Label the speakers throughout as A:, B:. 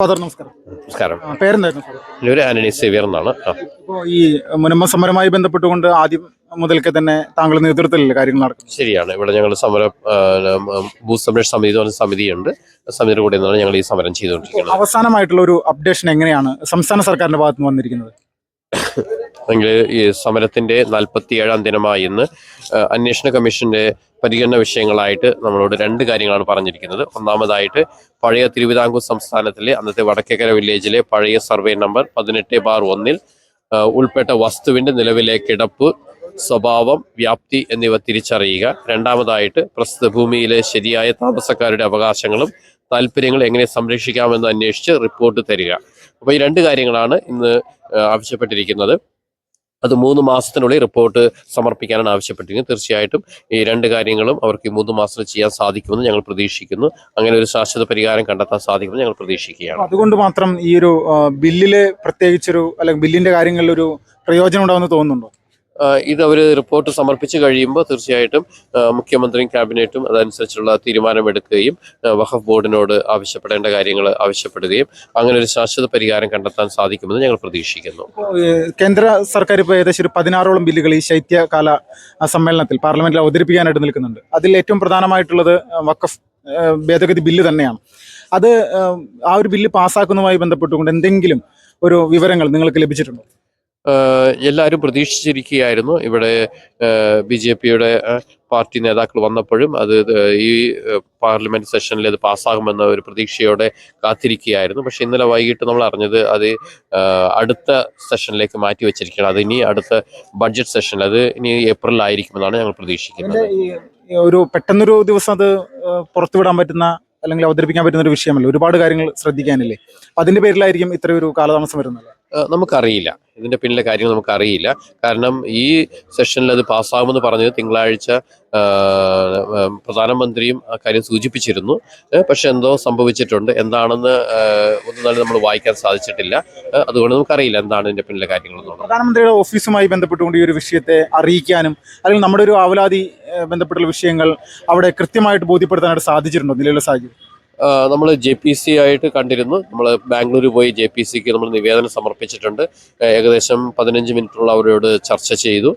A: Father നമസ്കാരം.
B: നമസ്കാരം.
A: പേരെന്തായിരുന്നു ഫാദർ?
B: എൻ്റെ പേര് ആന്റണി സേവ്യർ എന്നാണ്.
A: ഇപ്പോൾ ഈ മുനമ്പ സമരവുമായി ബന്ധപ്പെട്ടുകൊണ്ട് ആദ്യം മുതൽക്കേ തന്നെ താങ്കളുടെ നേതൃത്വത്തിലല്ലേ കാര്യങ്ങൾ നടക്കുന്നത്?
B: ശരിയാണ്. ഇവിടെ ഞങ്ങൾ സമരം ഭൂസംരക്ഷണ സമിതി എന്ന് പറഞ്ഞ സമിതിയുണ്ട്. സമിതിയുടെ കൂടെ നിന്നാണ് ഞങ്ങൾ ഈ സമരം ചെയ്തുകൊണ്ടിരിക്കുന്നത്.
A: അവസാനമായിട്ടുള്ള ഒരു അപ്ഡേഷൻ എങ്ങനെയാണ് സംസ്ഥാന സർക്കാരിന്റെ ഭാഗത്ത് നിന്ന് വന്നിരിക്കുന്നത്?
B: എങ്കിൽ ഈ സമരത്തിന്റെ 47-ാം ദിനമായി ഇന്ന് അന്വേഷണ കമ്മീഷന്റെ പരിഗണന വിഷയങ്ങളായിട്ട് നമ്മളോട് രണ്ട് കാര്യങ്ങളാണ് പറഞ്ഞിരിക്കുന്നത്. ഒന്നാമതായിട്ട് പഴയ തിരുവിതാംകൂർ സംസ്ഥാനത്തിലെ അന്നത്തെ വടക്കേക്കര വില്ലേജിലെ പഴയ സർവേ നമ്പർ 18/1 ഉൾപ്പെട്ട വസ്തുവിന്റെ നിലവിലെ കിടപ്പ്, സ്വഭാവം, വ്യാപ്തി എന്നിവ തിരിച്ചറിയുക. രണ്ടാമതായിട്ട് പ്രസ്തുത ഭൂമിയിലെ ശരിയായ താമസക്കാരുടെ അവകാശങ്ങളും താല്പര്യങ്ങളും എങ്ങനെ സംരക്ഷിക്കാമെന്ന് അന്വേഷിച്ച് റിപ്പോർട്ട് തരിക. അപ്പോൾ ഈ രണ്ട് കാര്യങ്ങളാണ് ഇന്ന് ആവശ്യപ്പെട്ടിരിക്കുന്നത്. അത് 3 മാസത്തിനുള്ളിൽ റിപ്പോർട്ട് സമർപ്പിക്കാനാണ് ആവശ്യപ്പെട്ടിരിക്കുന്നത്. തീർച്ചയായിട്ടും ഈ രണ്ട് കാര്യങ്ങളും അവർക്ക് ഈ 3 മാസത്തിൽ ചെയ്യാൻ സാധിക്കുമെന്ന് ഞങ്ങൾ പ്രതീക്ഷിക്കുന്നു. അങ്ങനെ ഒരു ശാശ്വത പരിഹാരം കണ്ടെത്താൻ സാധിക്കുമെന്ന് ഞങ്ങൾ പ്രതീക്ഷിക്കുകയാണ്.
A: അതുകൊണ്ട് മാത്രം ഈ ഒരു ബില്ലില് പ്രത്യേകിച്ചൊരു അല്ലെങ്കിൽ ബില്ലിന്റെ കാര്യങ്ങളിൽ ഒരു പ്രയോജനം ഉണ്ടാവുമെന്ന് തോന്നുന്നുണ്ടോ?
B: ഇത് അവർ റിപ്പോർട്ട് സമർപ്പിച്ച് കഴിയുമ്പോൾ തീർച്ചയായിട്ടും മുഖ്യമന്ത്രിയും ക്യാബിനറ്റും അതനുസരിച്ചുള്ള തീരുമാനമെടുക്കുകയും വഖഫ് ബോർഡിനോട് ആവശ്യപ്പെടേണ്ട കാര്യങ്ങൾ ആവശ്യപ്പെടുകയും അങ്ങനെ ഒരു ശാശ്വത പരിഹാരം കണ്ടെത്താൻ സാധിക്കുമെന്ന് ഞങ്ങൾ പ്രതീക്ഷിക്കുന്നു.
A: കേന്ദ്ര സർക്കാർ ഇപ്പോൾ ഏകദേശം ഒരു 16ഓളം ബില്ലുകൾ ഈ ശൈത്യകാല സമ്മേളനത്തിൽ പാർലമെന്റിൽ അവതരിപ്പിക്കാനായിട്ട് നിൽക്കുന്നുണ്ട്. അതിൽ ഏറ്റവും പ്രധാനമായിട്ടുള്ളത് വഖഫ് ഭേദഗതി ബില്ല് തന്നെയാണ്. അത് ആ ഒരു ബില്ല് പാസ്സാക്കുന്നതുമായി ബന്ധപ്പെട്ടുകൊണ്ട് എന്തെങ്കിലും ഒരു വിവരങ്ങൾ നിങ്ങൾക്ക് ലഭിച്ചിട്ടുണ്ടോ?
B: എല്ലാവരും പ്രതീക്ഷിച്ചിരിക്കുകയായിരുന്നു. ഇവിടെ BJPയുടെ പാർട്ടി നേതാക്കൾ വന്നപ്പോഴും അത് ഈ പാർലമെന്റ് സെഷനിൽ അത് പാസ്സാകുമെന്ന ഒരു പ്രതീക്ഷയോടെ കാത്തിരിക്കുകയായിരുന്നു. പക്ഷെ ഇന്നലെ വൈകിട്ട് നമ്മൾ അറിഞ്ഞത് അത് അടുത്ത സെഷനിലേക്ക് മാറ്റി വെച്ചിരിക്കുകയാണ്. അത് ഇനി അടുത്ത ബഡ്ജറ്റ് സെഷനിൽ, അത് ഇനി ഏപ്രിലായിരിക്കുമെന്നാണ് ഞങ്ങൾ പ്രതീക്ഷിക്കുന്നത്.
A: ഒരു പെട്ടെന്നൊരു ദിവസം അത് പുറത്തുവിടാൻ പറ്റുന്ന അല്ലെങ്കിൽ അവതരിപ്പിക്കാൻ പറ്റുന്ന ഒരു വിഷയമല്ല, ഒരുപാട് കാര്യങ്ങൾ ശ്രദ്ധിക്കാനില്ലേ? അപ്പം അതിന്റെ പേരിലായിരിക്കും ഇത്രയൊരു കാലതാമസം വരുന്നത്.
B: നമുക്കറിയില്ല, ഇതിന്റെ പിന്നിലെ കാര്യങ്ങൾ നമുക്കറിയില്ല. കാരണം ഈ സെഷനിൽ അത് പാസ്സാകുമെന്ന് പറഞ്ഞത് തിങ്കളാഴ്ച പ്രധാനമന്ത്രിയും ആ കാര്യം സൂചിപ്പിച്ചിരുന്നു. പക്ഷെ എന്തോ സംഭവിച്ചിട്ടുണ്ട്. എന്താണെന്ന് ഒന്നും തന്നെ നമ്മൾ വായിക്കാൻ സാധിച്ചിട്ടില്ല. അതുകൊണ്ട് നമുക്കറിയില്ല എന്താണ് ഇതിന്റെ പിന്നിലെ കാര്യങ്ങളെന്നുള്ളത്.
A: പ്രധാനമന്ത്രിയുടെ ഓഫീസുമായി ബന്ധപ്പെട്ടുകൊണ്ട് ഈ ഒരു വിഷയത്തെ അറിയിക്കാനും അല്ലെങ്കിൽ നമ്മുടെ ഒരു ആവലാതി ബന്ധപ്പെട്ടുള്ള വിഷയങ്ങൾ അവിടെ കൃത്യമായിട്ട് ബോധ്യപ്പെടുത്താനായിട്ട് സാധിച്ചിട്ടുണ്ടോ നിലവിലെ സാഹചര്യം?
B: നമ്മൾ JPC ആയിട്ട് കണ്ടിരുന്നു. നമ്മൾ ബാംഗ്ലൂർ പോയി JPCക്ക് നമ്മൾ നിവേദനം സമർപ്പിച്ചിട്ടുണ്ട്. ഏകദേശം 15 മിനിറ്റുള്ള അവരോട് ചർച്ച ചെയ്തു.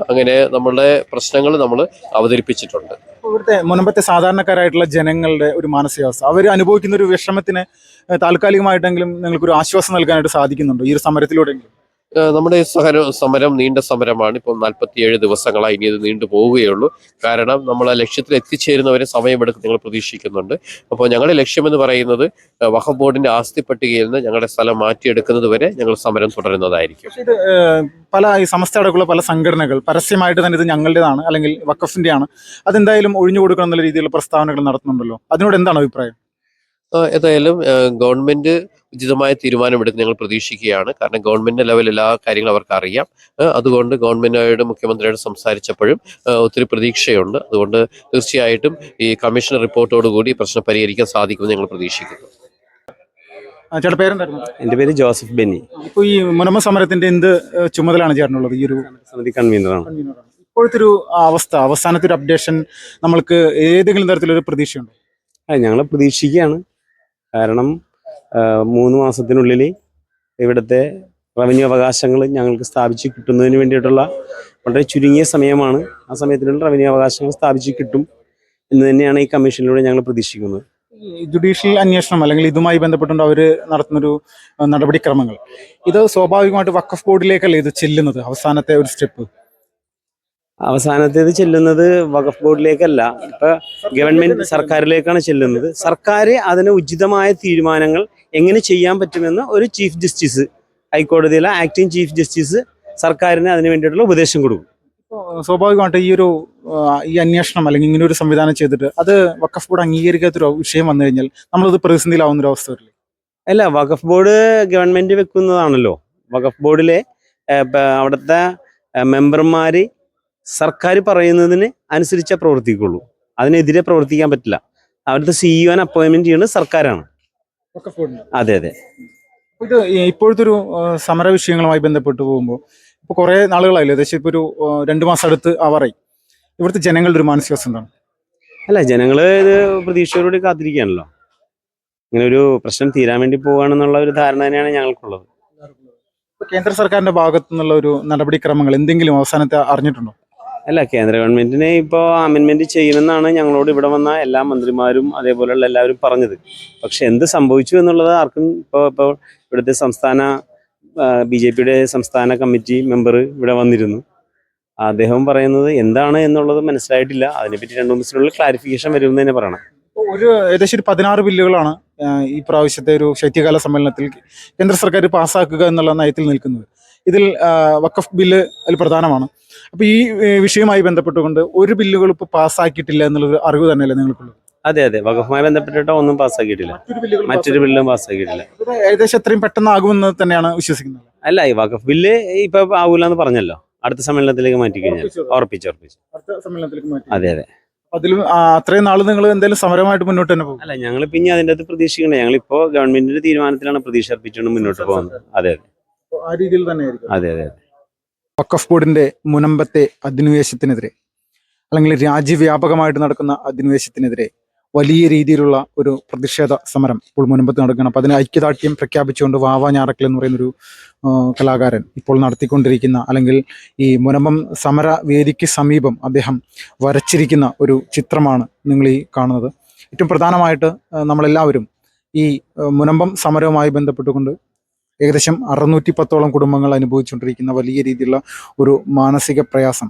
B: അങ്ങനെ നമ്മളുടെ പ്രശ്നങ്ങൾ നമ്മൾ അവതരിപ്പിച്ചിട്ടുണ്ട്.
A: ഇവിടുത്തെ മുൻപത്തെ സാധാരണക്കാരായിട്ടുള്ള ജനങ്ങളുടെ ഒരു മാനസികാവസ്ഥ, അവർ അനുഭവിക്കുന്ന ഒരു വിഷമത്തിന് താൽക്കാലികമായിട്ടെങ്കിലും നിങ്ങൾക്കൊരു ആശ്വാസം നൽകാനായിട്ട് സാധിക്കുന്നുണ്ടോ ഈ ഒരു സമരത്തിലൂടെയെങ്കിലും?
B: നമ്മുടെ ഈ സമരം നീണ്ട സമരമാണ്. ഇപ്പം 47 ദിവസങ്ങളായി. ഇനി ഇത് നീണ്ടു പോവുകയുള്ളൂ. കാരണം നമ്മൾ ആ ലക്ഷ്യത്തിൽ എത്തിച്ചേരുന്നവരെ സമയമെടുക്കും നിങ്ങൾ പ്രതീക്ഷിക്കുന്നുണ്ട്. അപ്പോൾ ഞങ്ങളുടെ ലക്ഷ്യമെന്ന് പറയുന്നത് വഖഫ് ബോർഡിന്റെ ആസ്തി പട്ടികയിൽ നിന്ന് ഞങ്ങളുടെ സ്ഥലം മാറ്റിയെടുക്കുന്നത് വരെ ഞങ്ങൾ സമരം തുടരുന്നതായിരിക്കും.
A: ഇത് പല ഈ സമസ്ത അടക്കമുള്ള പല സംഘടനകൾ പരസ്യമായിട്ട് തന്നെ ഇത് ഞങ്ങളുടേതാണ് അല്ലെങ്കിൽ വഖഫിന്റെയാണ്, അതെന്തായാലും ഒഴിഞ്ഞു കൊടുക്കണം എന്നുള്ള രീതിയിലുള്ള പ്രസ്താവനകൾ നടത്തുന്നുണ്ടല്ലോ, അതിനോട് എന്താണ് അഭിപ്രായം?
B: ഏതായാലും ഗവൺമെന്റ് ഉചിതമായ തീരുമാനമെടുത്ത് ഞങ്ങൾ പ്രതീക്ഷിക്കുകയാണ്. കാരണം ഗവൺമെന്റിന്റെ ലെവൽ എല്ലാ കാര്യങ്ങളും അവർക്ക് അറിയാം. അതുകൊണ്ട് ഗവൺമെന്റിനോട് മുഖ്യമന്ത്രിയോട് സംസാരിച്ചപ്പോഴും ഒത്തിരി പ്രതീക്ഷയുണ്ട്. അതുകൊണ്ട് തീർച്ചയായിട്ടും ഈ കമ്മീഷൻ റിപ്പോർട്ടോടുകൂടി പ്രശ്നം പരിഹരിക്കാൻ സാധിക്കുമെന്ന് ഞങ്ങൾ പ്രതീക്ഷിക്കുന്നു.
A: ചേട്ടാ പേരെന്തായിരുന്നു?
C: എൻ്റെ പേര് ജോസഫ് ബെന്നി.
A: ഇപ്പോൾ ഈ മുനമ്പ സമരത്തിന്റെ എന്ത് ചുമതലയാണ് ചേട്ടനുള്ളത്? ഈ ഒരു
C: സമിതി കൺവീനറാണ്.
A: ഇപ്പോഴത്തെ ഒരു അവസ്ഥ, അവസാനത്തെ ഒരു അപ്ഡേഷൻ നമ്മൾക്ക് ഏതെങ്കിലും തരത്തിലൊരു പ്രതീക്ഷയുണ്ടോ?
C: ഞങ്ങൾ പ്രതീക്ഷിക്കുകയാണ്. കാരണം 3 മാസത്തിനുള്ളിൽ ഇവിടുത്തെ റവന്യൂ അവകാശങ്ങൾ ഞങ്ങൾക്ക് സ്ഥാപിച്ച് കിട്ടുന്നതിന് വേണ്ടിയിട്ടുള്ള വളരെ ചുരുങ്ങിയ സമയമാണ്. ആ സമയത്തിനുള്ള റവന്യൂ അവകാശങ്ങൾ സ്ഥാപിച്ച് കിട്ടും എന്ന് തന്നെയാണ് ഈ കമ്മീഷനിലൂടെ ഞങ്ങൾ പ്രതീക്ഷിക്കുന്നത്.
A: ജുഡീഷ്യൽ അന്വേഷണം അല്ലെങ്കിൽ ഇതുമായി ബന്ധപ്പെട്ടുകൊണ്ട് അവർ നടത്തുന്നൊരു നടപടിക്രമങ്ങൾ, ഇത് സ്വാഭാവികമായിട്ട് വഖഫ് ബോർഡിലേക്കല്ലേ ഇത് ചെല്ലുന്നത്? അവസാനത്തെ ഒരു സ്റ്റെപ്പ്
C: അവസാനത്തേത് ചെല്ലുന്നത് വഖഫ് ബോർഡിലേക്കല്ല, ഇപ്പൊ ഗവൺമെന്റ് സർക്കാരിലേക്കാണ് ചെല്ലുന്നത്. സർക്കാർ അതിന് ഉചിതമായ തീരുമാനങ്ങൾ എങ്ങനെ ചെയ്യാൻ പറ്റുമെന്ന് ഒരു ചീഫ് ജസ്റ്റിസ്, ഹൈക്കോടതിയിലെ ആക്ടിംഗ് ചീഫ് ജസ്റ്റിസ് സർക്കാരിന് അതിന് വേണ്ടിയിട്ടുള്ള ഉപദേശം കൊടുക്കും.
A: സ്വാഭാവികമായിട്ട് ഈ അന്വേഷണം അല്ലെങ്കിൽ ഇങ്ങനെ ഒരു സംവിധാനം ചെയ്തിട്ട് അത് വഖഫ് ബോർഡ് അംഗീകരിക്കാത്തൊരു വിഷയം വന്നു കഴിഞ്ഞാൽ നമ്മളത് പ്രതിസന്ധിയിലാവുന്ന ഒരു അവസ്ഥ വരില്ലേ?
C: അല്ല, വഖഫ് ബോർഡ് ഗവൺമെന്റ് വെക്കുന്നതാണല്ലോ. വഖഫ് ബോർഡിലെ അവിടുത്തെ മെമ്പർമാര് സർക്കാർ പറയുന്നതിന് അനുസരിച്ചേ പ്രവർത്തിക്കുള്ളൂ. അതിനെതിരെ പ്രവർത്തിക്കാൻ പറ്റില്ല. അവിടുത്തെ CEO അപ്പോയിന്റ്മെന്റ് ചെയ്യുന്നത് സർക്കാരാണ്. അതെ അതെ.
A: ഇത് ഇപ്പോഴത്തെ ഒരു സമര വിഷയങ്ങളുമായി ബന്ധപ്പെട്ട് പോകുമ്പോൾ ഇപ്പോൾ കുറേ നാളുകളായില്ലേ, ഏകദേശം ഇപ്പോൾ ഒരു 2 മാസം അടുത്ത് ആവാറായി. ഇവിടുത്തെ ജനങ്ങളുടെ ഒരു മാനസികാവസ്ഥ എന്താണ്?
C: അല്ല, ജനങ്ങള് ഇത് പ്രതീക്ഷയോടുകൂടി കാത്തിരിക്കുകയാണല്ലോ. ഇങ്ങനെ ഒരു പ്രശ്നം തീരാൻ വേണ്ടി പോവുകയാണെന്നുള്ള ഒരു ധാരണ തന്നെയാണ് ഞങ്ങൾക്കുള്ളത്.
A: ഇപ്പൊ കേന്ദ്ര സർക്കാരിന്റെ ഭാഗത്തു നിന്നുള്ള ഒരു നടപടിക്രമങ്ങൾ എന്തെങ്കിലും അവസാനത്തെ അറിഞ്ഞിട്ടുണ്ടോ?
C: അല്ല, കേന്ദ്ര ഗവൺമെന്റിനെ ഇപ്പോൾ അമെൻമെന്റ് ചെയ്യണമെന്നാണ് ഞങ്ങളോട് ഇവിടെ വന്ന എല്ലാ മന്ത്രിമാരും അതേപോലെയുള്ള എല്ലാവരും പറഞ്ഞത്. പക്ഷെ എന്ത് സംഭവിച്ചു എന്നുള്ളത് ആർക്കും ഇപ്പോൾ ഇവിടുത്തെ സംസ്ഥാന BJP-യുടെ സംസ്ഥാന കമ്മിറ്റി മെമ്പർ ഇവിടെ വന്നിരുന്നു. അദ്ദേഹം പറയുന്നത് എന്താണ് എന്നുള്ളത് മനസ്സിലായിട്ടില്ല. അതിനെപ്പറ്റി 2-3 ദിവസത്തിനുള്ളിൽ ക്ലാരിഫിക്കേഷൻ വരുമെന്ന് തന്നെ പറയണം.
A: ഏകദേശം ഒരു 16 ബില്ലുകളാണ് ഈ പ്രാവശ്യത്തെ ഒരു ശൈത്യകാല സമ്മേളനത്തിൽ കേന്ദ്ര സർക്കാർ പാസ്സാക്കുക എന്നുള്ള നയത്തിൽ നിൽക്കുന്നത്. ഇതിൽ വഖഫ് ബില്ല് അതിൽ പ്രധാനമാണ്. അപ്പോൾ ഈ വിഷയവുമായി ബന്ധപ്പെട്ടുകൊണ്ട് ഒരു ബില്ലുകൾ ഇപ്പോൾ പാസ്സാക്കിയിട്ടില്ല എന്നുള്ളൊരു അറിവ് തന്നെയല്ലേ നിങ്ങൾക്കുള്ളത്?
C: അതെ, വഖഫുമായി ബന്ധപ്പെട്ടിട്ട് ഒന്നും പാസ്സാക്കിയിട്ടില്ല. മറ്റൊരു ബില്ലും പാസ്സാക്കിയിട്ടില്ല.
A: ഏകദേശം എത്രയും പെട്ടെന്നാകുമെന്ന് തന്നെയാണ് വിശ്വസിക്കുന്നത്.
C: അല്ല, ഈ വഖഫ് ബില്ല് ഇപ്പൊ ആവൂല എന്ന് പറഞ്ഞല്ലോ. അടുത്ത സമ്മേളനത്തിലേക്ക് മാറ്റി കഴിഞ്ഞാൽ ഉറപ്പിച്ചു.
A: അടുത്ത സമ്മേളനത്തിലേക്ക് മാറ്റി.
C: അതെ.
A: അതിൽ അത്രയും നാൾ നിങ്ങൾ എന്തെങ്കിലും സമരമായിട്ട് മുന്നോട്ട് തന്നെ പോകും?
C: അല്ല, ഞങ്ങൾ പിന്നെ അതിൻ്റെ അകത്ത് പ്രതീക്ഷിക്കണ്ടേ. ഞങ്ങളിപ്പോ ഗവൺമെന്റിന്റെ തീരുമാനത്തിലാണ് പ്രതീക്ഷ അർപ്പിച്ചുകൊണ്ട് മുന്നോട്ട് പോകുന്നത്. അതെ.
A: ആ രീതിയിൽ തന്നെയായിരിക്കും.
C: അതെ.
A: വഖഫ് ബോർഡിന്റെ മുനമ്പത്തെ അധിനിവേശത്തിനെതിരെ അല്ലെങ്കിൽ രാജ്യവ്യാപകമായിട്ട് നടക്കുന്ന അധിനിവേശത്തിനെതിരെ വലിയ രീതിയിലുള്ള ഒരു പ്രതിഷേധ സമരം ഇപ്പോൾ മുനമ്പത്ത് നടക്കുകയാണ്. അപ്പോൾ അതിന് ഐക്യദാർഢ്യം പ്രഖ്യാപിച്ചുകൊണ്ട് വാവ ഞാറക്കൽ എന്ന് പറയുന്നൊരു കലാകാരൻ ഇപ്പോൾ നടത്തിക്കൊണ്ടിരിക്കുന്ന അല്ലെങ്കിൽ ഈ മുനമ്പം സമര വേദിക്ക് സമീപം അദ്ദേഹം വരച്ചിരിക്കുന്ന ഒരു ചിത്രമാണ് നിങ്ങൾ ഈ കാണുന്നത്. ഏറ്റവും പ്രധാനമായിട്ട് നമ്മളെല്ലാവരും ഈ മുനമ്പം സമരവുമായി ബന്ധപ്പെട്ടുകൊണ്ട് ഏകദേശം 610ഓളം കുടുംബങ്ങൾ അനുഭവിച്ചുകൊണ്ടിരിക്കുന്ന വലിയ രീതിയിലുള്ള ഒരു മാനസിക പ്രയാസം,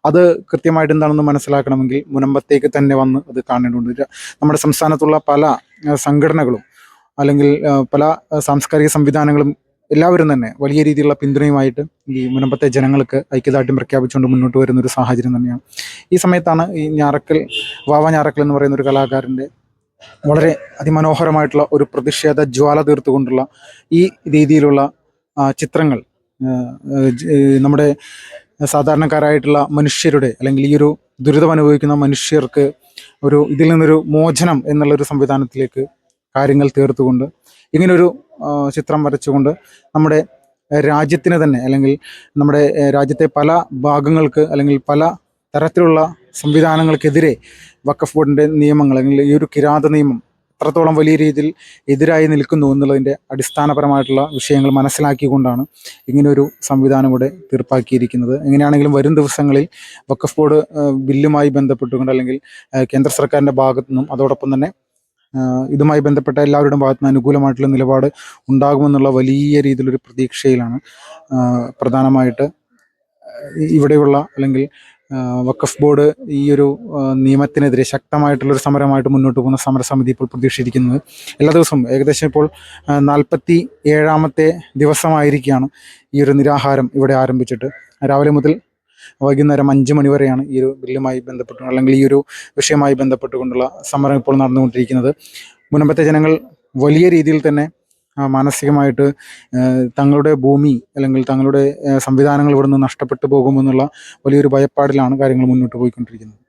A: അത് കൃത്യമായിട്ട് എന്താണെന്ന് മനസ്സിലാക്കണമെങ്കിൽ മുനമ്പത്തേക്ക് തന്നെ വന്ന് അത് കാണേണ്ടതുണ്ട്. നമ്മുടെ സംസ്ഥാനത്തുള്ള പല സംഘടനകളും അല്ലെങ്കിൽ പല സാംസ്കാരിക സംവിധാനങ്ങളും എല്ലാവരും തന്നെ വലിയ രീതിയിലുള്ള പിന്തുണയുമായിട്ട് ഈ മുനമ്പത്തെ ജനങ്ങൾക്ക് ഐക്യദാർഢ്യം പ്രഖ്യാപിച്ചുകൊണ്ട് മുന്നോട്ട് വരുന്ന ഒരു സാഹചര്യം തന്നെയാണ്. ഈ സമയത്താണ് ഈ വാവ ഞാറക്കൽ എന്ന് പറയുന്ന ഒരു കലാകാരൻ്റെ വളരെ അതിമനോഹരമായിട്ടുള്ള ഒരു പ്രതിഷേധ ജ്വാല തീർത്തുകൊണ്ടുള്ള ഈ രീതിയിലുള്ള ചിത്രങ്ങൾ നമ്മുടെ സാധാരണക്കാരായിട്ടുള്ള മനുഷ്യരുടെ അല്ലെങ്കിൽ ഈ ഒരു ദുരിതം അനുഭവിക്കുന്ന മനുഷ്യർക്ക് ഇതിൽ നിന്നൊരു മോചനം എന്നുള്ളൊരു സംവിധാനത്തിലേക്ക് കാര്യങ്ങൾ തീർത്തുകൊണ്ട് ഇങ്ങനൊരു ചിത്രം വരച്ചുകൊണ്ട് നമ്മുടെ രാജ്യത്തിന് തന്നെ അല്ലെങ്കിൽ നമ്മുടെ രാജ്യത്തെ പല ഭാഗങ്ങൾക്ക് അല്ലെങ്കിൽ പല തരത്തിലുള്ള സംവിധാനങ്ങൾക്കെതിരെ വഖഫ് ബോർഡിൻ്റെ നിയമങ്ങൾ അല്ലെങ്കിൽ ഈ ഒരു കിരാത നിയമം എത്രത്തോളം വലിയ രീതിയിൽ എതിരായി നിൽക്കുന്നു എന്നുള്ളതിൻ്റെ അടിസ്ഥാനപരമായിട്ടുള്ള വിഷയങ്ങൾ മനസ്സിലാക്കിക്കൊണ്ടാണ് ഇങ്ങനൊരു സംവിധാനം കൂടെ തീർപ്പാക്കിയിരിക്കുന്നത്. എങ്ങനെയാണെങ്കിലും വരും ദിവസങ്ങളിൽ വഖഫ് ബോർഡ് ബില്ലുമായി ബന്ധപ്പെട്ടുകൊണ്ട് അല്ലെങ്കിൽ കേന്ദ്ര സർക്കാരിൻ്റെ ഭാഗത്തു നിന്നും അതോടൊപ്പം തന്നെ ഇതുമായി ബന്ധപ്പെട്ട എല്ലാവരുടെയും ഭാഗത്തു നിന്ന് അനുകൂലമായിട്ടുള്ള നിലപാട് ഉണ്ടാകുമെന്നുള്ള വലിയ രീതിയിലൊരു പ്രതീക്ഷയിലാണ് പ്രധാനമായിട്ട് ഇവിടെയുള്ള അല്ലെങ്കിൽ വഖഫ് ബോർഡ് ഈ ഒരു നിയമത്തിനെതിരെ ശക്തമായിട്ടുള്ളൊരു സമരമായിട്ട് മുന്നോട്ട് പോകുന്ന സമരസമിതി ഇപ്പോൾ പ്രതീക്ഷിച്ചിരിക്കുന്നത്. എല്ലാ ദിവസവും ഏകദേശം ഇപ്പോൾ 47ാമത്തെ ദിവസമായിരിക്കുകയാണ് ഈ ഒരു നിരാഹാരം ഇവിടെ ആരംഭിച്ചിട്ട്. രാവിലെ മുതൽ വൈകുന്നേരം 5 മണി വരെയാണ് ഈ ഒരു ബില്ലുമായി ബന്ധപ്പെട്ട് അല്ലെങ്കിൽ ഈ ഒരു വിഷയവുമായി ബന്ധപ്പെട്ടുകൊണ്ടുള്ള സമരം ഇപ്പോൾ നടന്നുകൊണ്ടിരിക്കുന്നത്. മുനമ്പത്തെ ജനങ്ങൾ വലിയ രീതിയിൽ തന്നെ മാനസികമായിട്ട് തങ്ങളുടെ ഭൂമി അല്ലെങ്കിൽ തങ്ങളുടെ സംവിധാനങ്ങൾ ഇവിടെ നിന്ന് നഷ്ടപ്പെട്ടു പോകുമെന്നുള്ള വലിയൊരു ഭയപ്പാടിലാണ് കാര്യങ്ങൾ മുന്നോട്ട് പോയിക്കൊണ്ടിരിക്കുന്നത്.